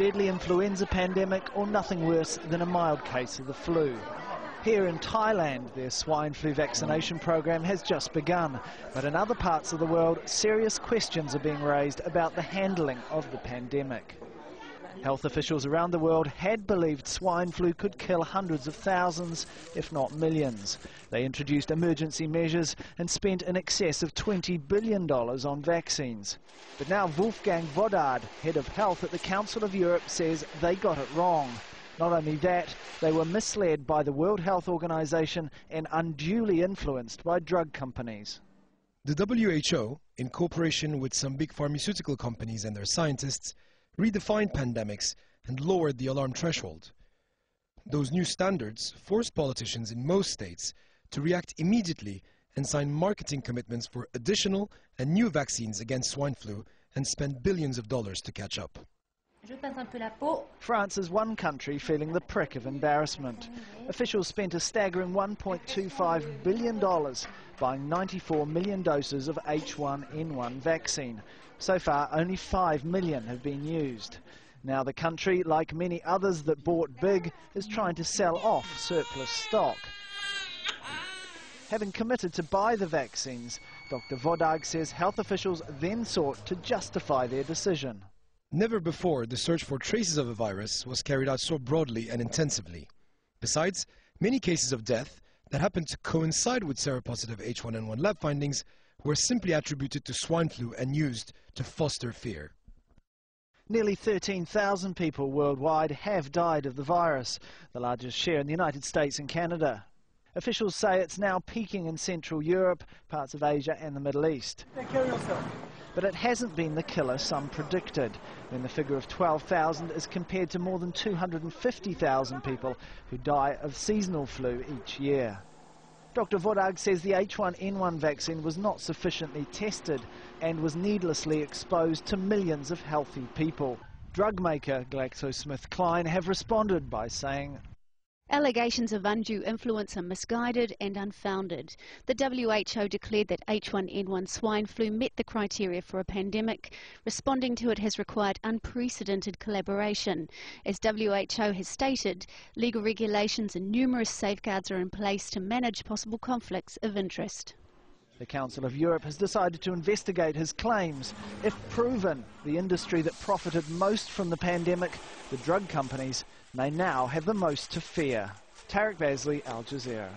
deadly influenza pandemic or nothing worse than a mild case of the flu. Here in Thailand, their swine flu vaccination program has just begun. But in other parts of the world, serious questions are being raised about the handling of the pandemic. Health officials around the world had believed swine flu could kill hundreds of thousands, if not millions. They introduced emergency measures and spent in excess of $20 billion on vaccines. But now Wolfgang Wodardt, head of health at the Council of Europe, says they got it wrong. Not only that, they were misled by the World Health Organization and unduly influenced by drug companies. The WHO, in cooperation with some big pharmaceutical companies and their scientists, redefined pandemics and lowered the alarm threshold. Those new standards forced politicians in most states to react immediately and sign marketing commitments for additional and new vaccines against swine flu and spend billions of dollars to catch up. France is one country feeling the prick of embarrassment. Officials spent a staggering $1.25 billion buying 94 million doses of H1N1 vaccine. So far, only 5 million have been used. Now the country, like many others that bought big, is trying to sell off surplus stock. Having committed to buy the vaccines, Dr. Wodardt says health officials then sought to justify their decision. Never before the search for traces of a virus was carried out so broadly and intensively. Besides, many cases of death that happened to coincide with seropositive H1N1 lab findings were simply attributed to swine flu and used to foster fear. Nearly 13,000 people worldwide have died of the virus, the largest share in the United States and Canada. Officials say it's now peaking in Central Europe, parts of Asia and the Middle East. Take care of yourself. But it hasn't been the killer some predicted, when the figure of 12,000 is compared to more than 250,000 people who die of seasonal flu each year. Dr. Wodardt says the H1N1 vaccine was not sufficiently tested and was needlessly exposed to millions of healthy people. Drug maker GlaxoSmithKline have responded by saying, allegations of undue influence are misguided and unfounded. The WHO declared that H1N1 swine flu met the criteria for a pandemic. Responding to it has required unprecedented collaboration. As WHO has stated, legal regulations and numerous safeguards are in place to manage possible conflicts of interest. The Council of Europe has decided to investigate his claims. If proven, the industry that profited most from the pandemic, the drug companies, may now have the most to fear. Tarek Vasley, Al Jazeera.